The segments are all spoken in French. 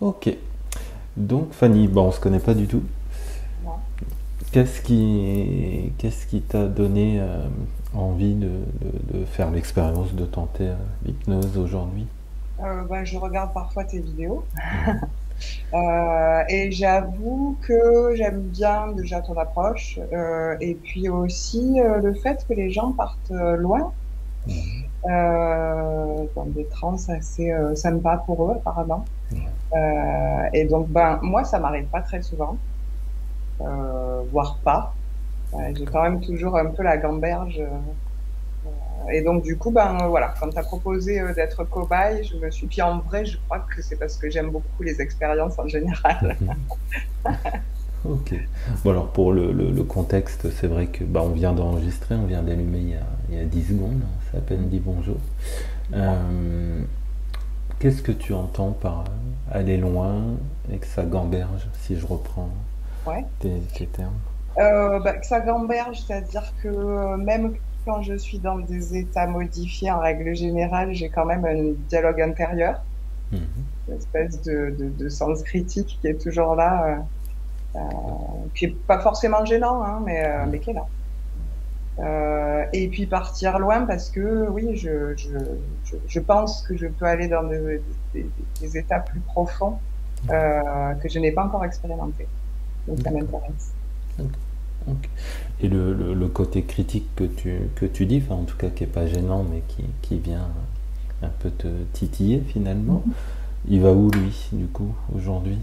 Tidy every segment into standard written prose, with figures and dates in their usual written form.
Ok. Donc Fanny, bon, on se connaît pas du tout. Non. Qu'est-ce qui t'a donné envie de faire l'expérience de tenter l'hypnose aujourd'hui? Ben, je regarde parfois tes vidéos Mhm. et j'avoue que j'aime bien déjà ton approche et puis aussi le fait que les gens partent loin Mhm. dans des trans assez sympas pour eux apparemment. Ouais. Et donc ben moi ça m'arrive pas très souvent, voire pas. J'ai D'accord. quand même toujours un peu la gamberge. Et donc, du coup, ben voilà, quand tu as proposé d'être cobaye, je me suis. Puis en vrai, je crois que c'est parce que j'aime beaucoup les expériences en général. Ok. Bon alors pour le contexte, c'est vrai que bah, on vient d'enregistrer, on vient d'allumer il y a 10 secondes, ça à peine dit bonjour. Euh, Qu'est-ce que tu entends par aller loin et que ça gamberge, si je reprends Ouais. tes termes? Que ça gamberge, c'est-à-dire que même quand je suis dans des états modifiés, en règle générale, j'ai quand même un dialogue intérieur, Mhm. une espèce de sens critique qui est toujours là, qui est pas forcément gênant, hein, mais qui est là. Et puis partir loin parce que oui, je pense que je peux aller dans des états plus profonds que je n'ai pas encore expérimenté. Donc ça D'accord. m'intéresse. Ok. Et le côté critique que tu dis, enfin en tout cas qui est pas gênant mais qui vient un peu te titiller finalement, il va où lui du coup aujourd'hui?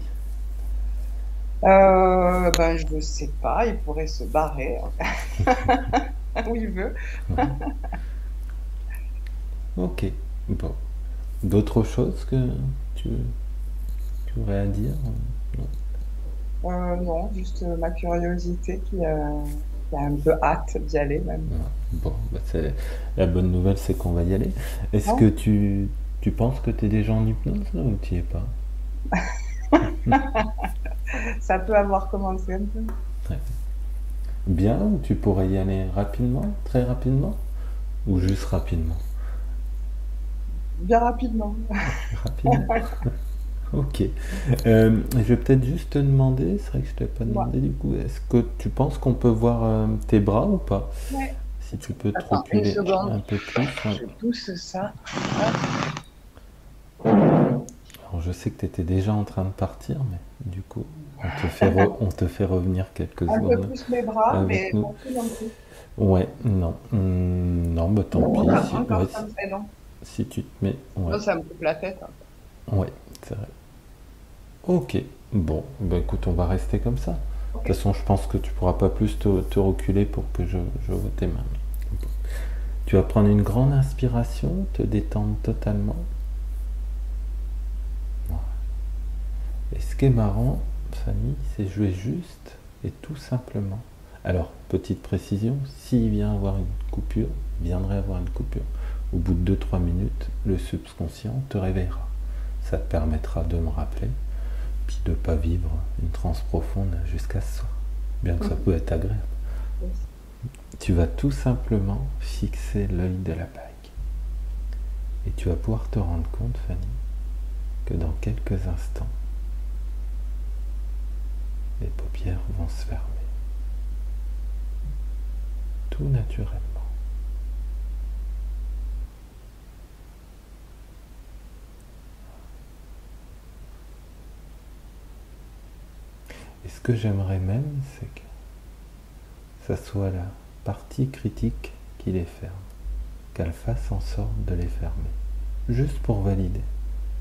Ben je ne sais pas, il pourrait se barrer où il veut. Ok. Bon. D'autres choses que tu, tu aurais à dire? Non. Non, juste ma curiosité qui a un peu hâte d'y aller même. Ah, bon, bah, la bonne nouvelle c'est qu'on va y aller. Est-ce que Non, tu penses que tu es déjà en hypnose là ou tu y es pas? ça peut avoir commencé un peu. Ouais. Bien, ou tu pourrais y aller rapidement, très rapidement, ou juste rapidement? Bien rapidement. Rapidement. Ok. Je vais peut-être juste te demander, c'est vrai que je t'ai pas Moi. demandé du coup, est-ce que tu penses qu'on peut voir tes bras ou pas? Ouais. Si tu peux te Attends, une reculer seconde. un peu plus, ouais. Je pousse ça. Hop. Alors je sais que tu étais déjà en train de partir, mais du coup, on te fait revenir quelques Un peu secondes plus mes bras, avec mais nous. pas plus non plus. Ouais, non. Non, bah tant pis. Encore comme ça, non. Si tu te mets. Ouais, Non, ça me coupe la tête, hein. ouais, c'est vrai. Ok, bon, bah écoute, on va rester comme ça. De Ok. toute façon, je pense que tu pourras pas plus te reculer pour que je vois tes mains. Tu vas prendre une grande inspiration, te détendre totalement. Et ce qui est marrant, Fanny, c'est jouer juste et tout simplement. Alors, petite précision, s'il vient avoir une coupure, viendrait avoir une coupure, au bout de 2-3 minutes, le subconscient te réveillera. Ça te permettra de me rappeler, puis de ne pas vivre une transe profonde jusqu'à ce soir. Bien que ça peut être agréable. Yes. Tu vas tout simplement fixer l'œil de la bague. Et tu vas pouvoir te rendre compte, Fanny, que dans quelques instants, les paupières vont se fermer. Tout naturellement. Et ce que j'aimerais même, c'est que ça soit la partie critique qui les ferme, qu'elle fasse en sorte de les fermer. Juste pour valider,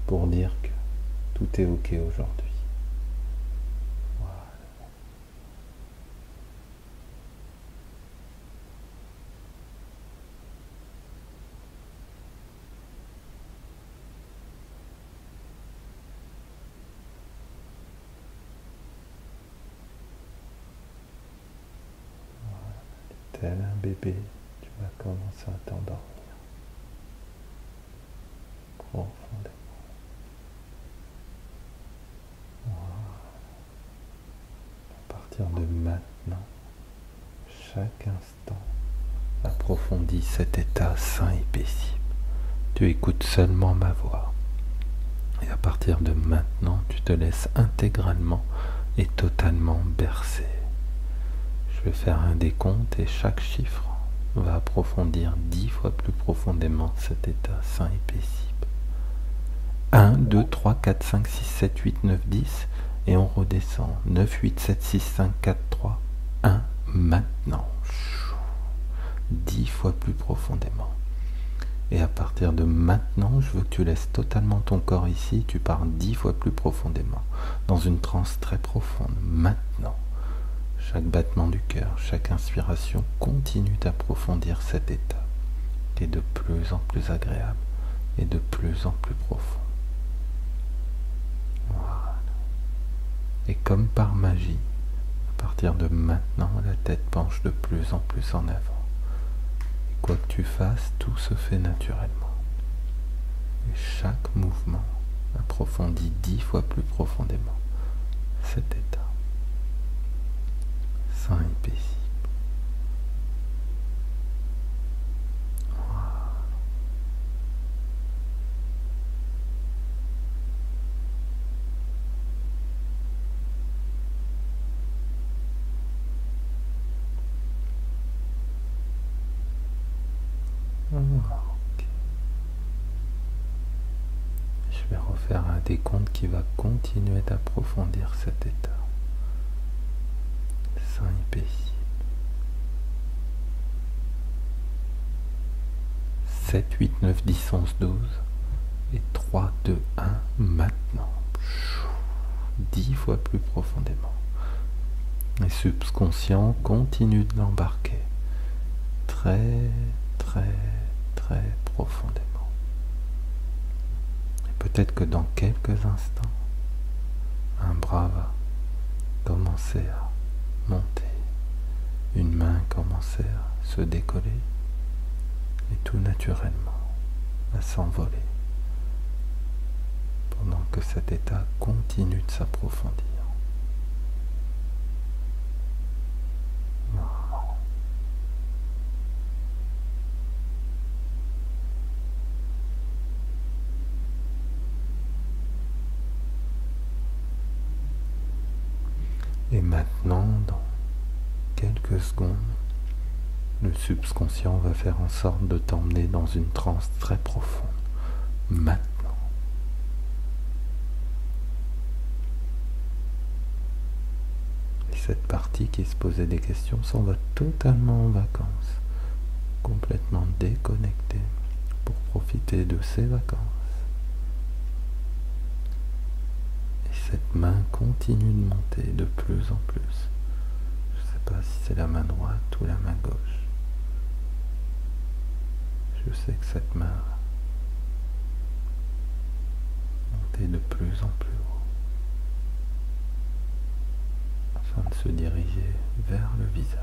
pour dire que tout est ok aujourd'hui. Tel un bébé, tu vas commencer à t'endormir profondément. À partir de maintenant, chaque instant approfondit cet état sain et paisible. Tu écoutes seulement ma voix. Et à partir de maintenant, tu te laisses intégralement et totalement bercer. Je vais faire un décompte et chaque chiffre va approfondir 10 fois plus profondément cet état sain et paisible. 1, 2, 3, 4, 5, 6, 7, 8, 9, 10 et on redescend. 9, 8, 7, 6, 5, 4, 3, 1, maintenant. 10 fois plus profondément. Et à partir de maintenant, je veux que tu laisses totalement ton corps ici et tu pars 10 fois plus profondément, dans une transe très profonde. Maintenant, chaque battement du cœur, chaque inspiration continue d'approfondir cet état qui est de plus en plus agréable et de plus en plus profond. Voilà. Et comme par magie, à partir de maintenant, la tête penche de plus en plus en avant. Quoi que tu fasses, tout se fait naturellement. Et chaque mouvement approfondit 10 fois plus profondément cet état sain et paisible. Okay. Je vais refaire un décompte qui va continuer d'approfondir cet état sain et paisible. 7, 8, 9, 10, 11, 12 et 3, 2, 1 maintenant. 10 fois plus profondément. Les subconscients continuent de l'embarquer très profondément. Et peut-être que dans quelques instants, un bras va commencer à monter, une main commencer à se décoller et tout naturellement à s'envoler pendant que cet état continue de s'approfondir. Et maintenant, dans quelques secondes, le subconscient va faire en sorte de t'emmener dans une transe très profonde. Maintenant. Et cette partie qui se posait des questions s'en va totalement en vacances, complètement déconnectée pour profiter de ses vacances. Cette main continue de monter de plus en plus. Je ne sais pas si c'est la main droite ou la main gauche. Je sais que cette main va monter de plus en plus haut afin de se diriger vers le visage.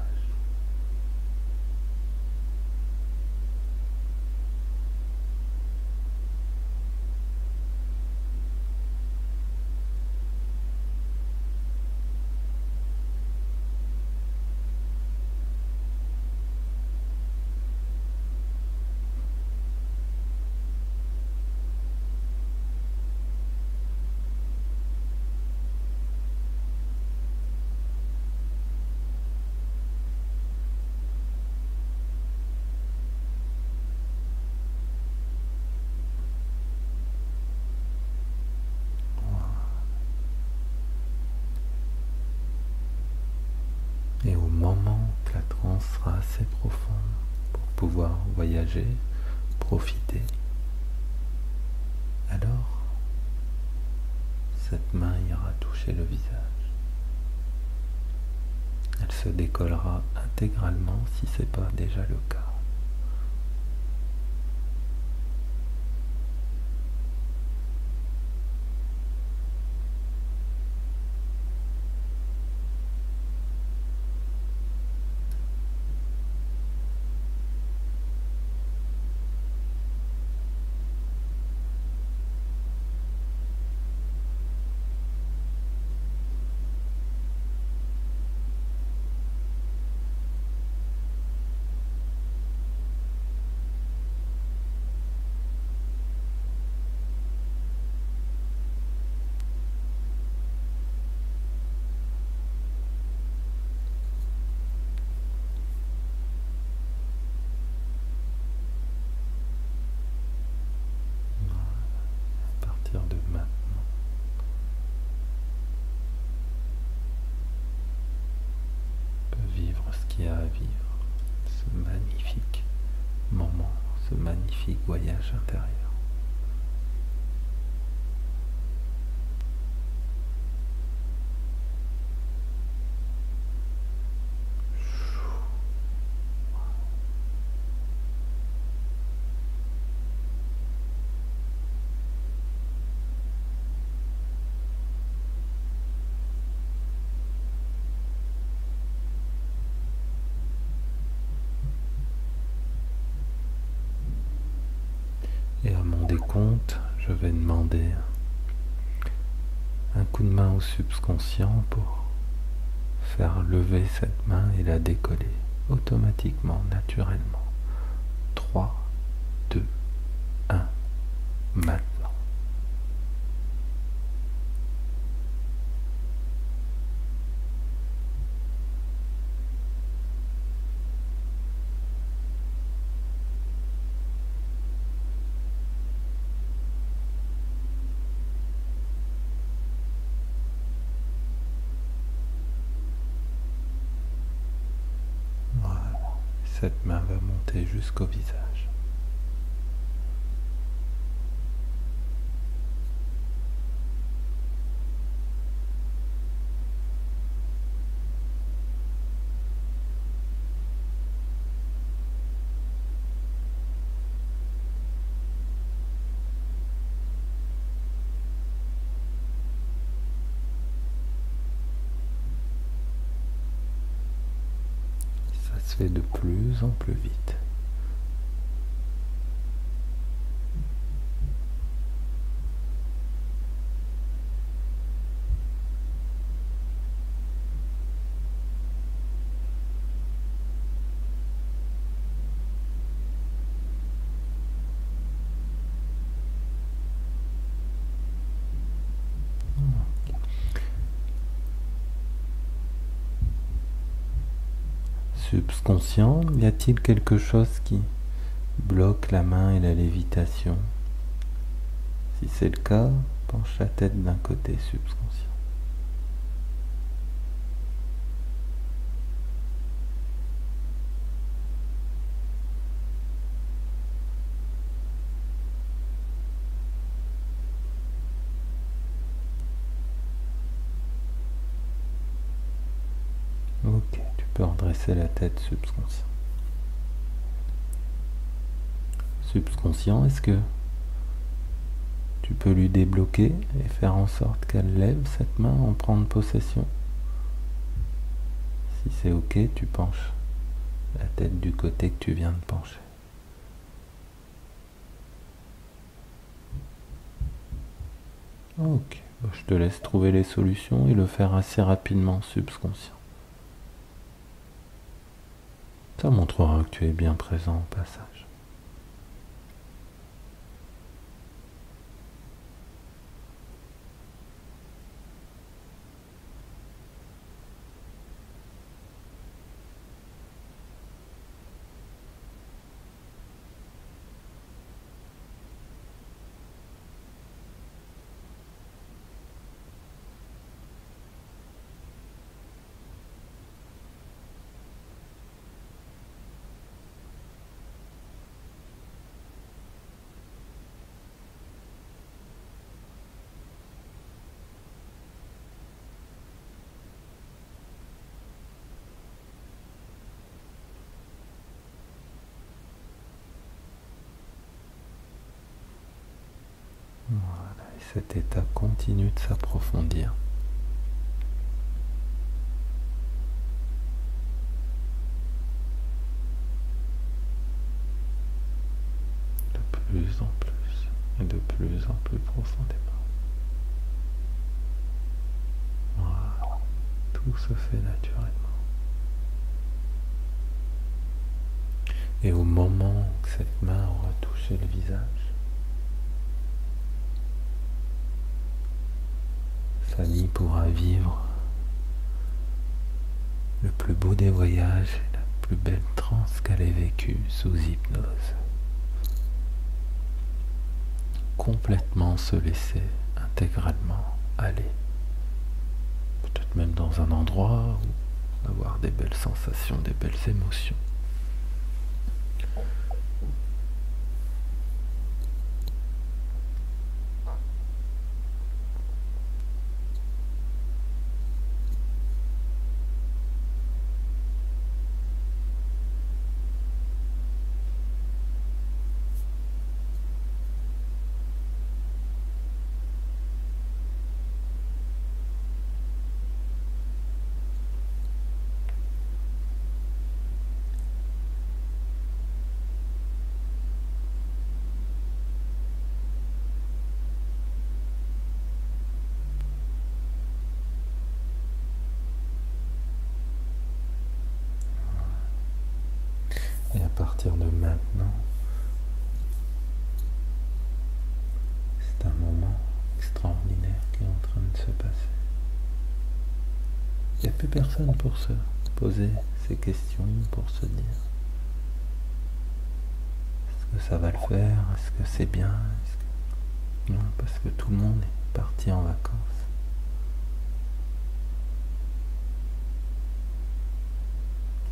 Et au moment que la transe sera assez profonde pour pouvoir voyager, profiter, alors cette main ira toucher le visage. Elle se décollera intégralement si ce n'est pas déjà le cas. magnifique voyage intérieur. Et à mon décompte, je vais demander un coup de main au subconscient pour faire lever cette main et la décoller automatiquement, naturellement. 3, 2, 1, maintenant. Cette main va monter jusqu'au visage. Ça se fait de plus en plus vite. Subconscient, y a-t-il quelque chose qui bloque la main et la lévitation? Si c'est le cas, penche la tête d'un côté, subconscient. Ok, tu peux redresser la tête, subconscient. Subconscient, est-ce que tu peux lui débloquer et faire en sorte qu'elle lève cette main, en prendre possession? Si c'est ok, tu penches la tête du côté que tu viens de pencher. Ok, je te laisse trouver les solutions et le faire assez rapidement, subconscient. Ça montrera que tu es bien présent au passage. Voilà, et cet état continue de s'approfondir. De plus en plus, et de plus en plus profondément. Voilà, tout se fait naturellement. Et au moment que cette main aura touché le visage, Fanny pourra vivre le plus beau des voyages et la plus belle transe qu'elle ait vécue sous hypnose. Complètement se laisser intégralement aller. Peut-être même dans un endroit où avoir des belles sensations, des belles émotions. partir de maintenant, c'est un moment extraordinaire qui est en train de se passer. Il n'y a plus personne pour se poser ces questions, pour se dire est-ce que ça va le faire, est-ce que c'est bien, non, parce que tout le monde est parti en vacances.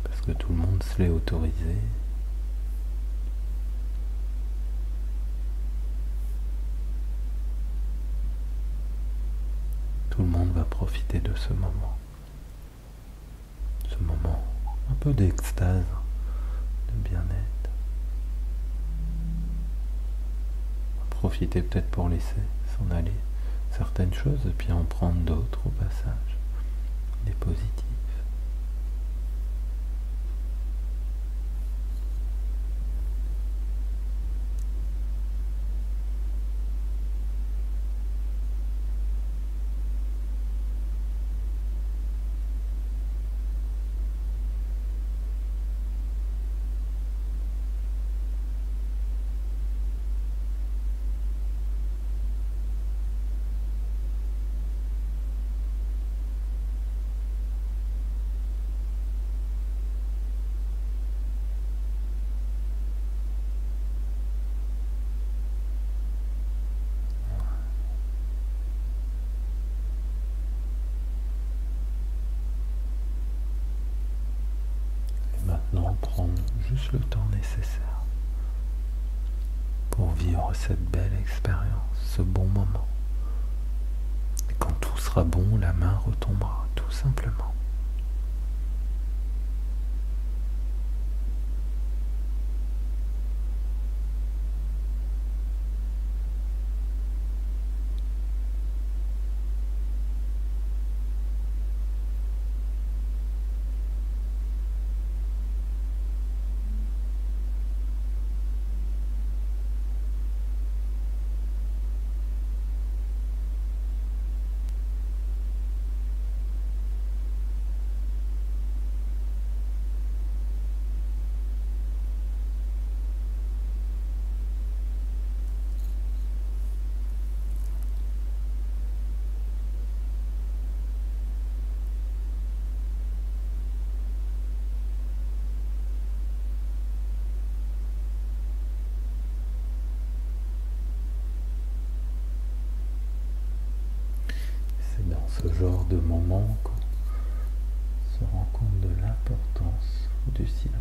Parce que tout le monde se l'est autorisé. Tout le monde va profiter de ce moment. Ce moment un peu d'extase, de bien-être. Profiter peut-être pour laisser s'en aller certaines choses et puis en prendre d'autres au passage, des positifs. Maintenant, prendre juste le temps nécessaire pour vivre cette belle expérience, ce bon moment. Et quand tout sera bon, la main retombera, tout simplement. C'est dans ce genre de moment qu'on se rend compte de l'importance du silence.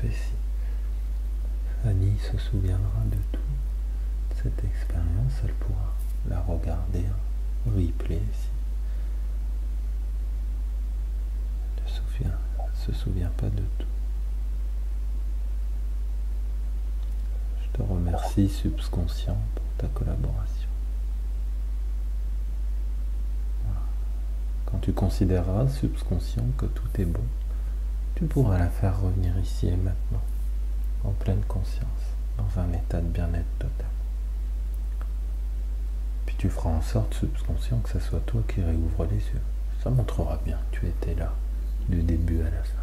Si Annie se souviendra de toute cette expérience, elle pourra la regarder en replay si elle ne se souvient pas de tout. Je te remercie, subconscient, pour ta collaboration. Voilà. Quand tu considéreras, subconscient, que tout est bon, tu pourras la faire revenir ici et maintenant, en pleine conscience, dans un état de bien-être total. Puis tu feras en sorte, subconscient, que ce soit toi qui réouvre les yeux. Ça montrera bien que tu étais là, du début à la fin.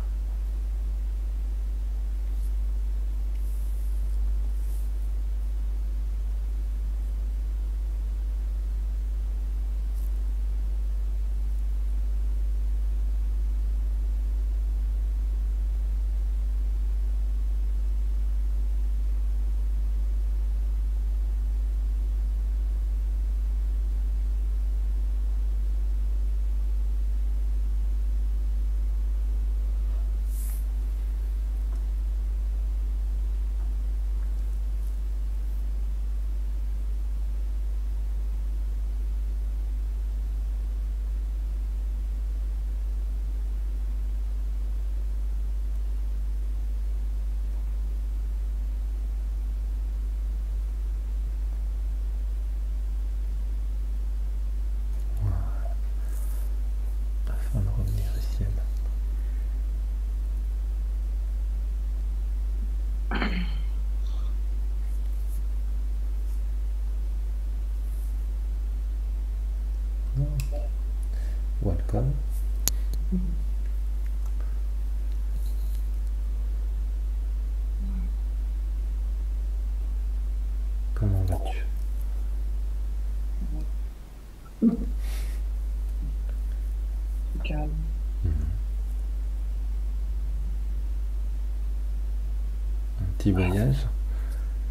petit voyage.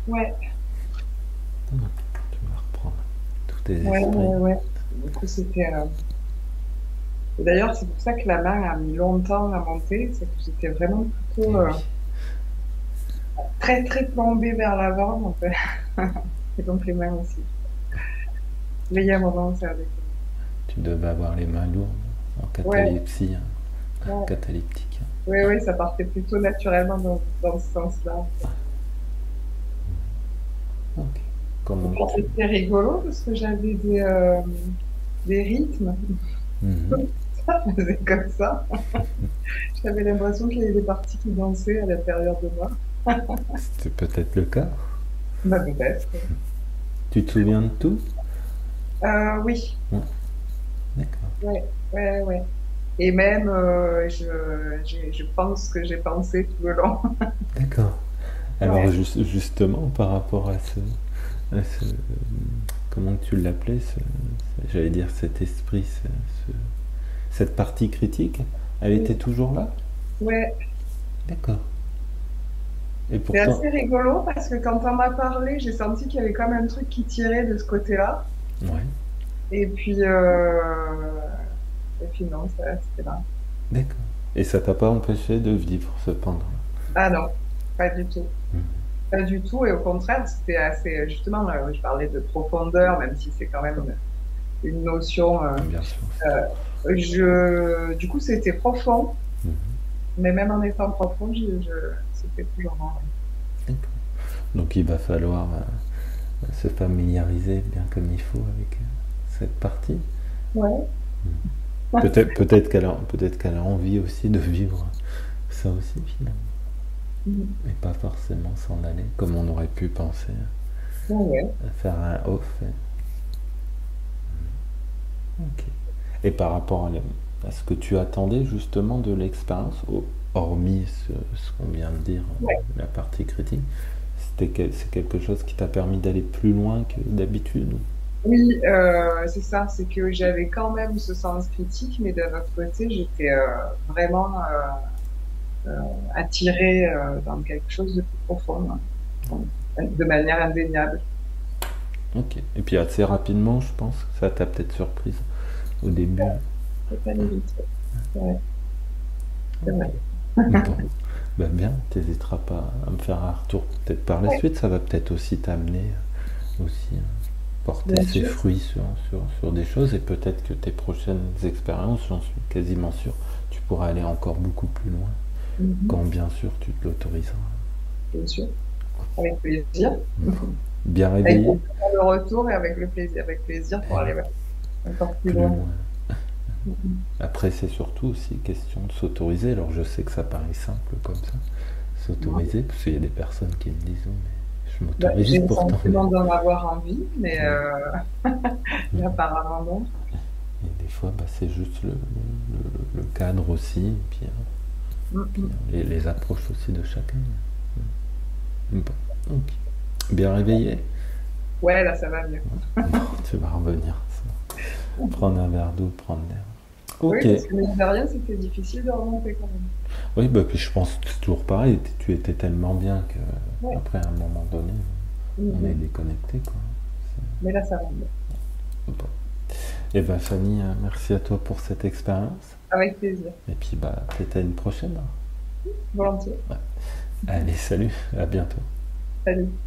Ouais, Tu vas reprendre tous tes ouais, esprits. ouais, ouais. Du coup, c'était. Et d'ailleurs, c'est pour ça que la main a mis longtemps à monter, c'est que j'étais vraiment plutôt Eh oui, très, très plombée vers l'avant, en fait. Et donc les mains aussi. Mais il y a un moment, ça a déconné. tu devais avoir les mains lourdes en Ouais, catalepsie, hein, ouais. cataleptique. Oui, oui, ça partait plutôt naturellement dans ce sens-là, en fait. Ok. Et Comment puis tu... c'était rigolo parce que j'avais des rythmes. Mhm. Ça faisait comme ça. J'avais l'impression qu'il y avait des parties qui dansaient à l'intérieur de moi. C'était peut-être le cas. Bah, peut-être. Tu te souviens de tout? Oui, Ouais, d'accord. ouais, ouais, ouais. Et même, je pense que j'ai pensé tout le long. D'accord. Alors Ouais. justement, par rapport à comment tu l'appelais, j'allais dire cet esprit, cette partie critique, elle était Oui, toujours là? ouais. D'accord. Et C'est pourtant, assez rigolo parce que quand on m'a parlé, j'ai senti qu'il y avait comme un truc qui tirait de ce côté-là. ouais, Et puis, non, ça, c'était là. d'accord. Et ça t'a pas empêché de vivre cependant? Ah non, pas du tout. Mhm. Pas du tout. Et au contraire, c'était assez, justement, je parlais de profondeur, même si c'est quand même une notion. Bien sûr. Du coup, c'était profond, Mhm. mais même en étant profond, c'était toujours là. D'accord. Donc il va falloir se familiariser bien comme il faut avec cette partie. Ouais. Peut-être qu'elle a envie aussi de vivre ça aussi finalement. Mhm. Et pas forcément s'en aller comme on aurait pu penser Ouais, ouais. à faire un off. Ok. Et par rapport à ce que tu attendais justement de l'expérience, hormis ce qu'on vient de dire, Ouais. la partie critique, c'est quelque chose qui t'a permis d'aller plus loin que d'habitude? Oui, c'est ça, c'est que j'avais quand même ce sens critique, mais d'un autre côté, j'étais vraiment attirée dans quelque chose de plus profond, hein, de manière indéniable. Ok. Et puis assez rapidement, je pense que ça t'a peut-être surprise au début. C'est allé vite, ouais, c'est Ok. vrai. Bon. Bah bien, t'hésiteras pas à me faire un retour peut-être par la Ouais, suite. Ça va peut-être aussi t'amener aussi à porter bien ses sûr, fruits sur des choses et peut-être que tes prochaines expériences, j'en suis quasiment sûr, tu pourras aller encore beaucoup plus loin mhm, quand bien sûr tu te l'autoriseras. bien sûr, avec plaisir. Bien Avec réveillé? plaisir pour le retour et avec plaisir Eh pour oui, aller encore plus plus loin. loin. Mhm. Après, c'est surtout aussi question de s'autoriser. Alors, je sais que ça paraît simple comme ça, s'autoriser, parce qu'il y a des personnes qui me disent, oh, mais je Bah, m'autorise j'ai le pourtant, mais sentiment d'en avoir envie, oui. mais apparemment non. Et des fois, bah, c'est juste le cadre aussi, et puis, Mhm. les approches aussi de chacun. Bon, ok. Bien réveillé? Ouais, là, ça va mieux. Bon, tu vas revenir. Prendre un verre d'eau, prendre l'air. Oui, Ok. parce que mine de rien, c'était difficile de remonter quand même. Oui, bah, puis je pense que c'est toujours pareil. Tu étais tellement bien que Ouais. après à un moment donné, on est Mhm. déconnecté, quoi. Mais là, ça va mieux. Bon. Et ben Fanny, merci à toi pour cette expérience. Avec plaisir. Et puis bah peut-être à une prochaine. Volontiers. Ouais. Allez, salut, à bientôt. Salut.